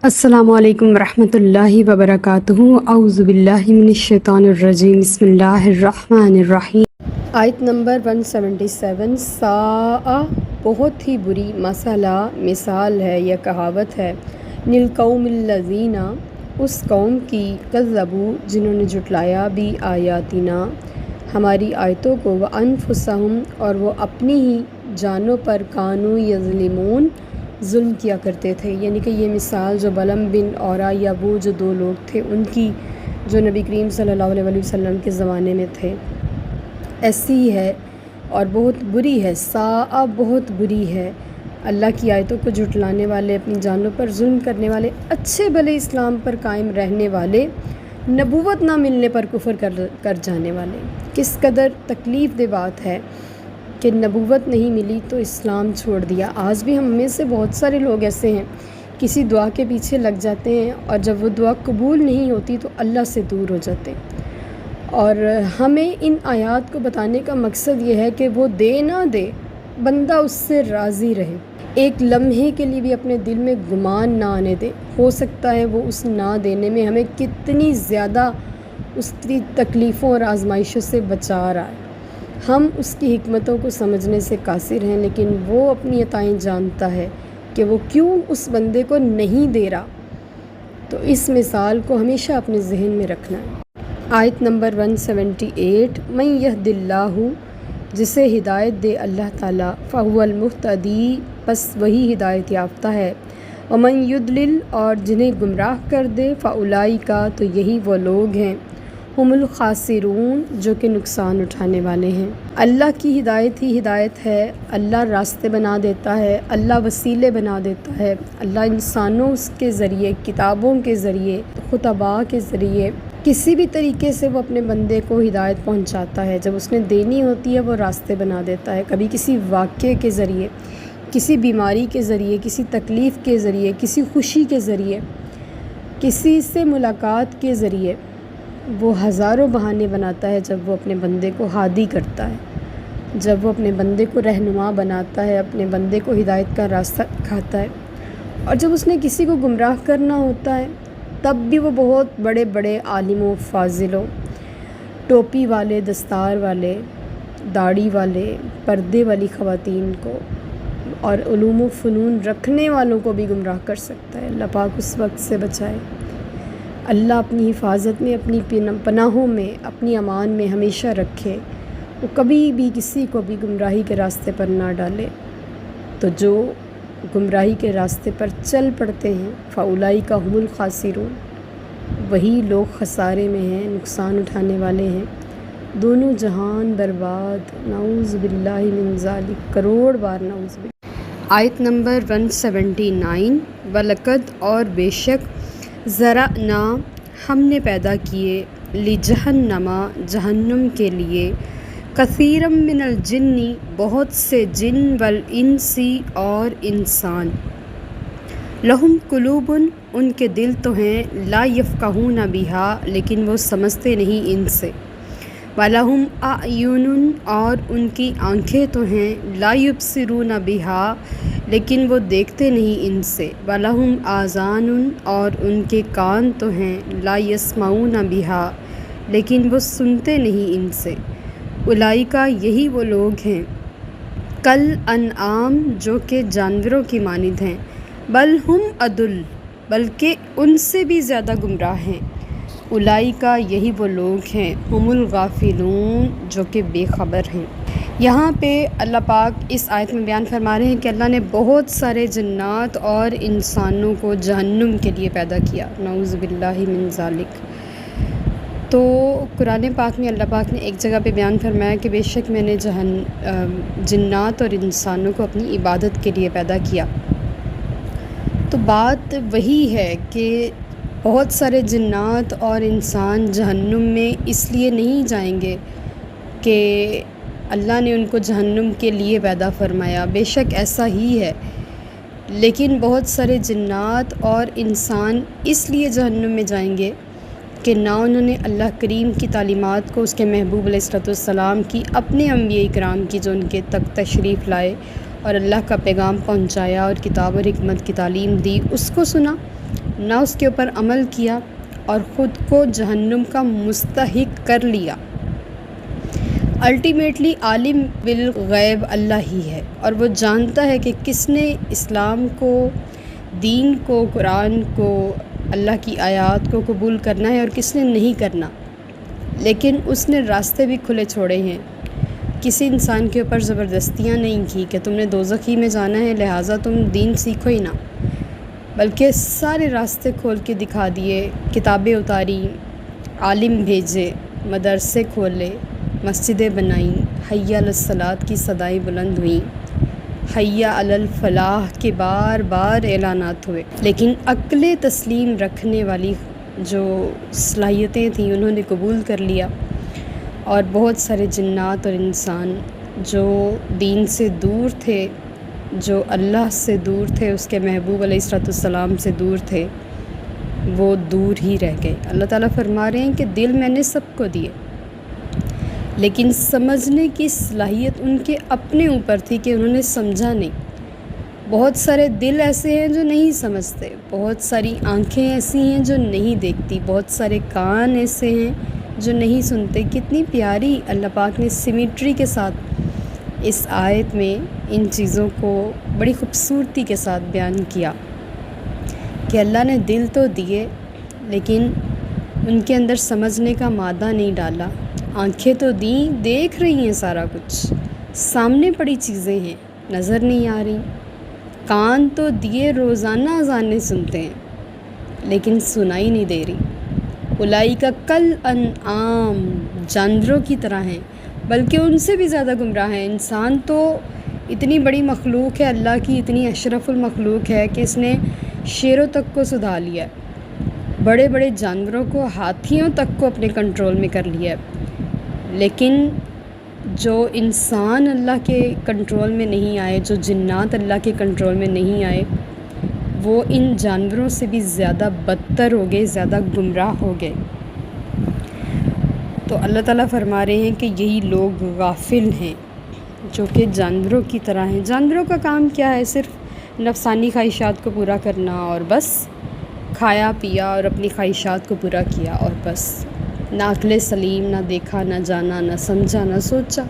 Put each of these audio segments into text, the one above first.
السلام علیکم ورحمۃ اللہ وبرکاتہ۔ اعوذ باللہ من الشیطان الرجیم، بسم اللہ الرحمن الرحیم۔ آیت نمبر 177۔ ساء بہت ہی بری، مسئلہ مثال ہے یا کہاوت ہے، للقوم الذین اس قوم کی، کذبوا جنہوں نے جھٹلایا، بھی آیاتنا ہماری آیتوں کو، وانفسہم اور وہ اپنی ہی جانوں پر، کانوا یظلمون ظلم کیا کرتے تھے۔ یعنی کہ یہ مثال جو بلم بن اورا یا وہ جو دو لوگ تھے ان کی، جو نبی کریم صلی اللہ علیہ وسلم کے زمانے میں تھے، ایسی ہی ہے اور بہت بری ہے۔ ساء بہت بری ہے، اللہ کی آیتوں کو جھٹلانے والے، اپنی جانوں پر ظلم کرنے والے، اچھے بھلے اسلام پر قائم رہنے والے، نبوت نہ ملنے پر کفر کر جانے والے۔ کس قدر تکلیف دہ بات ہے کہ نبوت نہیں ملی تو اسلام چھوڑ دیا۔ آج بھی ہم میں سے بہت سارے لوگ ایسے ہیں، کسی دعا کے پیچھے لگ جاتے ہیں اور جب وہ دعا قبول نہیں ہوتی تو اللہ سے دور ہو جاتے ہیں۔ اور ہمیں ان آیات کو بتانے کا مقصد یہ ہے کہ وہ دے نہ دے، بندہ اس سے راضی رہے، ایک لمحے کے لیے بھی اپنے دل میں گمان نہ آنے دے۔ ہو سکتا ہے وہ اس نہ دینے میں ہمیں کتنی زیادہ اس کی تکلیفوں اور آزمائشوں سے بچا رہا ہے۔ ہم اس کی حکمتوں کو سمجھنے سے قاصر ہیں، لیکن وہ اپنی عطائیں جانتا ہے کہ وہ کیوں اس بندے کو نہیں دے رہا۔ تو اس مثال کو ہمیشہ اپنے ذہن میں رکھنا ہے۔ آیت نمبر 178۔ من یہد اللہ جسے ہدایت دے اللہ تعالیٰ، فہو المہتدی پس وہی ہدایت یافتہ ہے، ومن یضلل اور جنہیں گمراہ کر دے، فاولئک تو یہی وہ لوگ ہیں، ہم الخاسرون جو کہ نقصان اٹھانے والے ہیں۔ اللہ کی ہدایت ہی ہدایت ہے، اللہ راستے بنا دیتا ہے، اللہ وسیلے بنا دیتا ہے، اللہ انسانوں کے ذریعے، کتابوں کے ذریعے، خطباء کے ذریعے، کسی بھی طریقے سے وہ اپنے بندے کو ہدایت پہنچاتا ہے۔ جب اس نے دینی ہوتی ہے وہ راستے بنا دیتا ہے، کبھی کسی واقعے کے ذریعے، کسی بیماری کے ذریعے، کسی تکلیف کے ذریعے، کسی خوشی کے ذریعے، کسی سے ملاقات کے ذریعے۔ وہ ہزاروں بہانے بناتا ہے جب وہ اپنے بندے کو ہادی کرتا ہے، جب وہ اپنے بندے کو رہنما بناتا ہے، اپنے بندے کو ہدایت کا راستہ دکھاتا ہے۔ اور جب اس نے کسی کو گمراہ کرنا ہوتا ہے تب بھی وہ بہت بڑے بڑے عالموں، فاضلوں، ٹوپی والے، دستار والے، داڑھی والے، پردے والی خواتین کو اور علوم و فنون رکھنے والوں کو بھی گمراہ کر سکتا ہے۔ اللہ پاک اس وقت سے بچائے۔ اللہ اپنی حفاظت میں، اپنی پناہوں میں، اپنی امان میں ہمیشہ رکھے، وہ کبھی بھی کسی کو بھی گمراہی کے راستے پر نہ ڈالے۔ تو جو گمراہی کے راستے پر چل پڑتے ہیں، فاولئک هم الخاسرون، وہی لوگ خسارے میں ہیں، نقصان اٹھانے والے ہیں، دونوں جہان برباد، نعوذ باللہ من ذالک، کروڑ بار نعوذ باللہ۔ آیت نمبر 179۔ وَلَقَدْ اور بے شک، ذرأنا ہم نے پیدا کیے، لجہنم جہنم کے لیے، کثیرا من الجن بہت سے جن، والانس اور انسان، لہم قلوب ان کے دل تو ہیں، لا یفقہون بہا لیکن وہ سمجھتے نہیں ان سے، ولہم اعین اور ان کی آنکھیں تو ہیں، لا یبصرون بہا لیکن وہ دیکھتے نہیں ان سے، وَلَهُمْ آذَانٌ اور ان کے کان تو ہیں، لا يسمعون بہا لیکن وہ سنتے نہیں ان سے، اولئک یہی وہ لوگ ہیں، کل انعام جو کہ جانوروں کی مانند ہیں، بل ہم اضل بلکہ ان سے بھی زیادہ گمراہ ہیں، اولئک یہی وہ لوگ ہیں، ہم الغافلون جو کہ بے خبر ہیں۔ یہاں پہ اللہ پاک اس آیت میں بیان فرما رہے ہیں کہ اللہ نے بہت سارے جنات اور انسانوں کو جہنم کے لیے پیدا کیا، نعوذ باللہ من ذالک۔ تو قرآن پاک میں اللہ پاک نے ایک جگہ پہ بیان فرمایا کہ بے شک میں نے جنات اور انسانوں کو اپنی عبادت کے لیے پیدا کیا۔ تو بات وہی ہے کہ بہت سارے جنات اور انسان جہنم میں اس لیے نہیں جائیں گے کہ اللہ نے ان کو جہنم کے لیے پیدا فرمایا، بے شک ایسا ہی ہے، لیکن بہت سارے جنات اور انسان اس لیے جہنم میں جائیں گے کہ نہ انہوں نے اللہ کریم کی تعلیمات کو، اس کے محبوب علیہ الصلوۃ والسلام کی، اپنے انبیاء کرام کی جو ان کے تک تشریف لائے اور اللہ کا پیغام پہنچایا اور کتاب اور حکمت کی تعلیم دی، اس کو سنا، نہ اس کے اوپر عمل کیا اور خود کو جہنم کا مستحق کر لیا۔ الٹیمیٹلی عالم بالغیب اللہ ہی ہے، اور وہ جانتا ہے کہ کس نے اسلام کو، دین کو، قرآن کو، اللہ کی آیات کو قبول کرنا ہے اور کس نے نہیں کرنا، لیکن اس نے راستے بھی کھلے چھوڑے ہیں۔ کسی انسان کے اوپر زبردستیاں نہیں کی کہ تم نے دوزخی میں جانا ہے لہٰذا تم دین سیکھو ہی نہ، بلکہ سارے راستے کھول کے دکھا دیے، کتابیں اتاری، عالم بھیجے، مدرسے کھولے، مسجدیں بنائیں، حی علی الصلاۃ کی صدائیں بلند ہوئیں، حی علی الفلاح کے بار بار اعلانات ہوئے، لیکن عقل تسلیم رکھنے والی جو صلاحیتیں تھیں انہوں نے قبول کر لیا، اور بہت سارے جنات اور انسان جو دین سے دور تھے، جو اللہ سے دور تھے، اس کے محبوب علیہ الصلوۃ والسلام سے دور تھے، وہ دور ہی رہ گئے۔ اللہ تعالیٰ فرما رہے ہیں کہ دل میں نے سب کو دیے، لیکن سمجھنے کی صلاحیت ان کے اپنے اوپر تھی کہ انہوں نے سمجھا نہیں۔ بہت سارے دل ایسے ہیں جو نہیں سمجھتے، بہت ساری آنکھیں ایسی ہیں جو نہیں دیکھتی، بہت سارے کان ایسے ہیں جو نہیں سنتے۔ کتنی پیاری اللہ پاک نے سمیٹری کے ساتھ اس آیت میں ان چیزوں کو بڑی خوبصورتی کے ساتھ بیان کیا کہ اللہ نے دل تو دیے لیکن ان کے اندر سمجھنے کا مادہ نہیں ڈالا۔ آنکھیں تو دیں، دیکھ رہی ہیں سارا کچھ، سامنے پڑی چیزیں ہیں، نظر نہیں آ رہی۔ کان تو دیے، روزانہ اذانیں سنتے ہیں لیکن سنائی نہیں دے رہی۔ اولئک کالانعام، جانوروں کی طرح ہیں بلکہ ان سے بھی زیادہ گمراہ ہیں۔ انسان تو اتنی بڑی مخلوق ہے، اللہ کی اتنی اشرف المخلوق ہے کہ اس نے شیروں تک کو سدھا لیا ہے، بڑے بڑے جانوروں کو، ہاتھیوں تک کو اپنے کنٹرول میں کر لیا ہے، لیکن جو انسان اللہ کے کنٹرول میں نہیں آئے، جو جنات اللہ کے کنٹرول میں نہیں آئے، وہ ان جانوروں سے بھی زیادہ بدتر ہو گئے، زیادہ گمراہ ہو گئے۔ تو اللہ تعالیٰ فرما رہے ہیں کہ یہی لوگ غافل ہیں جو کہ جانوروں کی طرح ہیں۔ جانوروں کا کام کیا ہے؟ صرف نفسانی خواہشات کو پورا کرنا، اور بس کھایا پیا اور اپنی خواہشات کو پورا کیا، اور بس نہ عقل سلیم، نہ دیکھا، نہ جانا، نہ سمجھا، نہ سوچا۔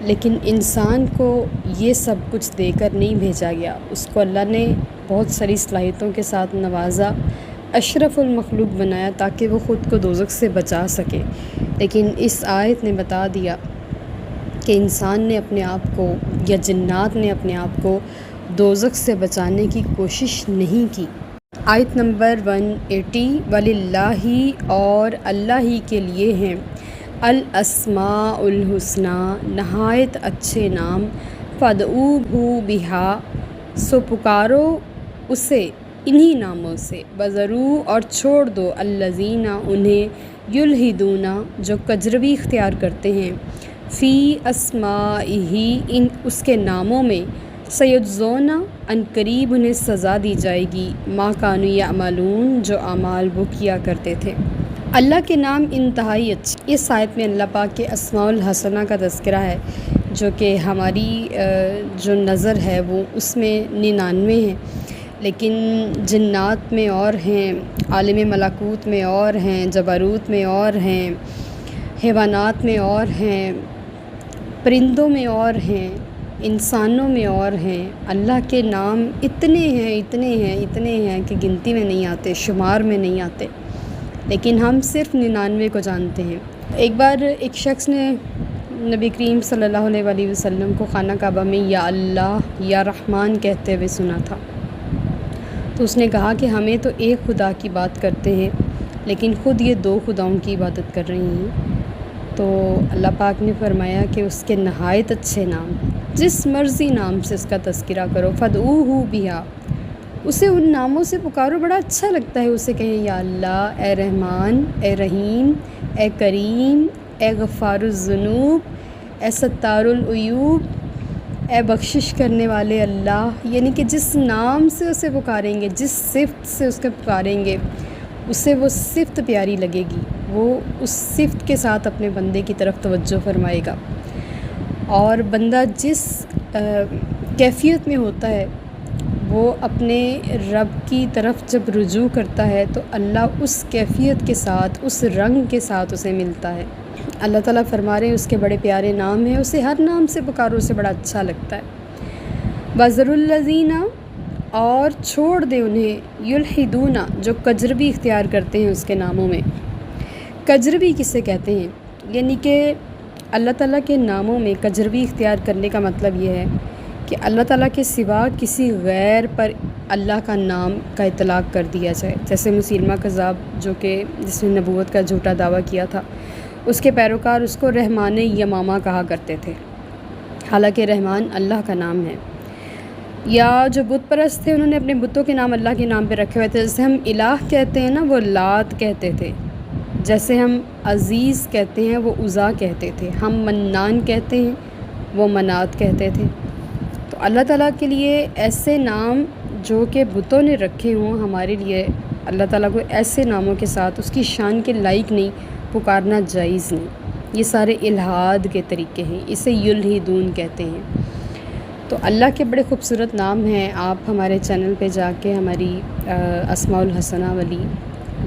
لیکن انسان کو یہ سب کچھ دے کر نہیں بھیجا گیا، اس کو اللہ نے بہت ساری صلاحیتوں کے ساتھ نوازا، اشرف المخلوق بنایا تاکہ وہ خود کو دوزخ سے بچا سکے۔ لیکن اس آیت نے بتا دیا کہ انسان نے اپنے آپ کو یا جنات نے اپنے آپ کو دوزخ سے بچانے کی کوشش نہیں کی۔ آیت نمبر 180، وَلِلَّهِ، اور اللہ ہی کے لیے ہیں، الاسماء الحسنی، نہایت اچھے نام، فَادْعُوهُ بِهَا، سو پکارو اسے انہی ناموں سے، وَذَرُوا، اور چھوڑ دو، الَّذِينَ انہیں، یلحدون، جو کجروی اختیار کرتے ہیں، فی اسمائہ، ان اس کے ناموں میں، سیجزون، ان قریب انہیں سزا دی جائے گی، ما کانوا یعملون، جو اعمال وہ کیا کرتے تھے۔ اللہ کے نام انتہائی اچھے۔ اس آیت میں اللہ پاک کے اسماء الحسنہ کا تذکرہ ہے، جو کہ ہماری جو نظر ہے وہ اس میں 99 ہیں، لیکن جنات میں اور ہیں، عالم ملکوت میں اور ہیں، جبروت میں اور ہیں، حیوانات میں اور ہیں، پرندوں میں اور ہیں، انسانوں میں اور ہیں۔ اللہ کے نام اتنے ہیں، اتنے ہیں، اتنے ہیں کہ گنتی میں نہیں آتے، شمار میں نہیں آتے، لیکن ہم صرف 99 کو جانتے ہیں۔ ایک بار ایک شخص نے نبی کریم صلی اللہ علیہ وآلہ وسلم کو خانہ کعبہ میں یا اللہ یا رحمان کہتے ہوئے سنا تھا، تو اس نے کہا کہ ہمیں تو ایک خدا کی بات کرتے ہیں لیکن خود یہ 2 خداؤں کی عبادت کر رہی ہیں۔ تو اللہ پاک نے فرمایا کہ اس کے نہایت اچھے نام، جس مرضی نام سے اس کا تذکرہ کرو، فَادْعُوهُ بِهَا، اسے ان ناموں سے پکارو، بڑا اچھا لگتا ہے اسے کہیں یا اللہ، اے رحمان، اے رحیم، اے کریم، اے غفار الذنوب، اے ستار العیوب، اے بخشش کرنے والے اللہ، یعنی کہ جس نام سے اسے پکاریں گے، جس صفت سے اس کو پکاریں گے، اسے وہ صفت پیاری لگے گی، وہ اس صفت کے ساتھ اپنے بندے کی طرف توجہ فرمائے گا۔ اور بندہ جس کیفیت میں ہوتا ہے وہ اپنے رب کی طرف جب رجوع کرتا ہے تو اللہ اس کیفیت کے ساتھ، اس رنگ کے ساتھ اسے ملتا ہے۔ اللہ تعالیٰ فرما رہے ہیں اس کے بڑے پیارے نام ہیں، اسے ہر نام سے پکارو، اسے بڑا اچھا لگتا ہے۔ وَذَرُوا الَّذِينَ، اور چھوڑ دے انہیں، یلحدون، جو کجربی اختیار کرتے ہیں اس کے ناموں میں۔ کجربی کسے کہتے ہیں؟ یعنی کہ اللہ تعالیٰ کے ناموں میں کجربی اختیار کرنے کا مطلب یہ ہے کہ اللہ تعالیٰ کے سوا کسی غیر پر اللہ کا نام کا اطلاق کر دیا جائے۔ جیسے مسیلمہ کذاب جو کہ جس نے نبوت کا جھوٹا دعویٰ کیا تھا، اس کے پیروکار اس کو رحمانِ یمامہ کہا کرتے تھے، حالانکہ رحمان اللہ کا نام ہے۔ یا جو بت پرست تھے انہوں نے اپنے بتوں کے نام اللہ کے نام پہ رکھے ہوئے تھے۔ جیسے ہم الہ کہتے ہیں نا، وہ لات کہتے تھے، جیسے ہم عزیز کہتے ہیں وہ عزا کہتے تھے، ہم منان کہتے ہیں وہ منات کہتے تھے۔ تو اللہ تعالیٰ کے لیے ایسے نام جو کہ بتوں نے رکھے ہوں، ہمارے لیے اللہ تعالیٰ کو ایسے ناموں کے ساتھ اس کی شان کے لائق نہیں پکارنا جائز نہیں۔ یہ سارے الہاد کے طریقے ہیں، اسے یلحدون کہتے ہیں۔ تو اللہ کے بڑے خوبصورت نام ہیں۔ آپ ہمارے چینل پہ جا کے ہماری اسماء الحسنہ والی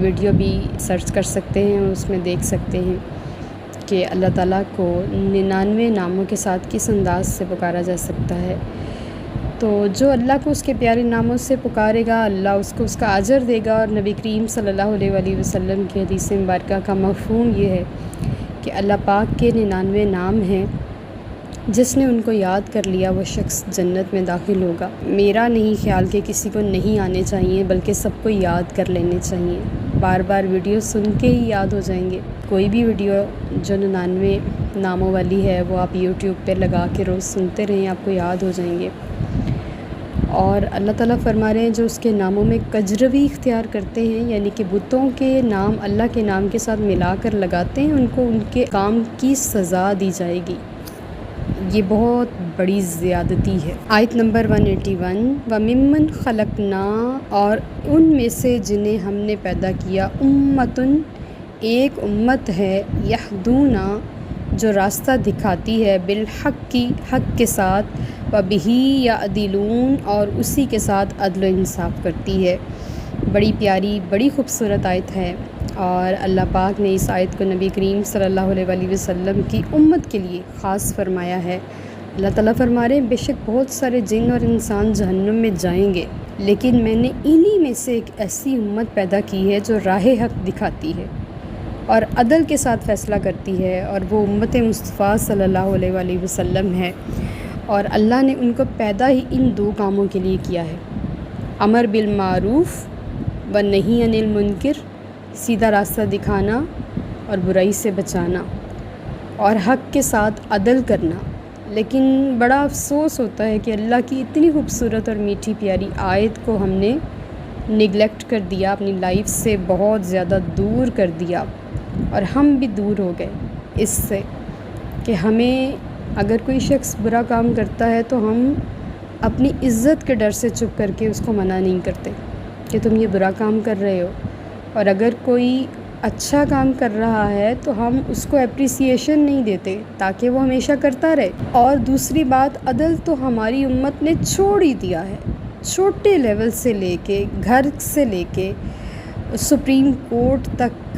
ویڈیو بھی سرچ کر سکتے ہیں، اس میں دیکھ سکتے ہیں کہ اللہ تعالیٰ کو 99 ناموں کے ساتھ کس انداز سے پکارا جا سکتا ہے۔ تو جو اللہ کو اس کے پیارے ناموں سے پکارے گا، اللہ اس کو اس کا اجر دے گا۔ اور نبی کریم صلی اللہ علیہ وآلہ وسلم کی حدیث مبارکہ کا مفہوم یہ ہے کہ اللہ پاک کے 99 نام ہیں، جس نے ان کو یاد کر لیا وہ شخص جنت میں داخل ہوگا۔ میرا نہیں خیال کہ کسی کو نہیں آنے چاہیے، بلکہ سب کو یاد کر لینے چاہیے۔ بار بار ویڈیو سن کے ہی یاد ہو جائیں گے۔ کوئی بھی ویڈیو جو 99 ناموں والی ہے وہ آپ یوٹیوب پہ لگا کے روز سنتے رہیں، آپ کو یاد ہو جائیں گے۔ اور اللہ تعالیٰ فرما رہے ہیں جو اس کے ناموں میں کجروی اختیار کرتے ہیں، یعنی کہ بتوں کے نام اللہ کے نام کے ساتھ ملا کر لگاتے ہیں، ان کو ان کے کام کی سزا دی جائے گی۔ یہ بہت بڑی زیادتی ہے۔ آیت نمبر 181، وَمِمَّنْ خَلَقْنَا، اور ان میں سے جنہیں ہم نے پیدا کیا، اُمَّةٌ، ایک امت ہے، یہدونا، جو راستہ دکھاتی ہے، بالحق کی، حق کے ساتھ، وَبِهِ یعدلون، اور اسی کے ساتھ عدل و انصاف کرتی ہے۔ بڑی پیاری، بڑی خوبصورت آیت ہے، اور اللہ پاک نے اس آیت کو نبی کریم صلی اللہ علیہ وآلہ وسلم کی امت کے لیے خاص فرمایا ہے۔ اللہ تعالیٰ فرما رہے ہیں بے شک بہت سارے جن اور انسان جہنم میں جائیں گے، لیکن میں نے انہی میں سے ایک ایسی امت پیدا کی ہے جو راہ حق دکھاتی ہے اور عدل کے ساتھ فیصلہ کرتی ہے، اور وہ امت مصطفیٰ صلی اللہ علیہ وآلہ وسلم ہے۔ اور اللہ نے ان کو پیدا ہی ان دو کاموں کے لیے کیا ہے، امر بالمعروف و نہی عن المنکر، سیدھا راستہ دکھانا اور برائی سے بچانا، اور حق کے ساتھ عدل کرنا۔ لیکن بڑا افسوس ہوتا ہے کہ اللہ کی اتنی خوبصورت اور میٹھی پیاری آیت کو ہم نے نگلیکٹ کر دیا، اپنی لائف سے بہت زیادہ دور کر دیا، اور ہم بھی دور ہو گئے اس سے کہ ہمیں اگر کوئی شخص برا کام کرتا ہے تو ہم اپنی عزت کے ڈر سے چپ کر کے اس کو منع نہیں کرتے کہ تم یہ برا کام کر رہے ہو، اور اگر کوئی اچھا کام کر رہا ہے تو ہم اس کو اپریسیشن نہیں دیتے تاکہ وہ ہمیشہ کرتا رہے۔ اور دوسری بات، عدل تو ہماری امت نے چھوڑ ہی دیا ہے، چھوٹے لیول سے لے کے گھر سے لے کے سپریم کورٹ تک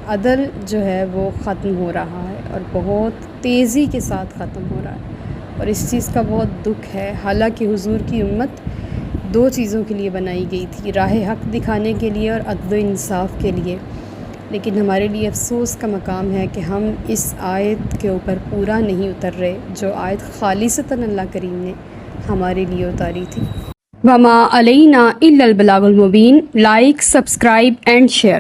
عدل جو ہے وہ ختم ہو رہا ہے، اور بہت تیزی کے ساتھ ختم ہو رہا ہے، اور اس چیز کا بہت دکھ ہے۔ حالانکہ حضور کی امت دو چیزوں کے لیے بنائی گئی تھی، راہ حق دکھانے کے لیے اور عدل و انصاف کے لیے، لیکن ہمارے لیے افسوس کا مقام ہے کہ ہم اس آیت کے اوپر پورا نہیں اتر رہے جو آیت خالصتاً اللہ کریم نے ہمارے لیے اتاری تھی۔ وَمَا عَلَيْنَا إِلَّا الْبَلَاغُ الْمُبِينُ۔ Like, subscribe and share.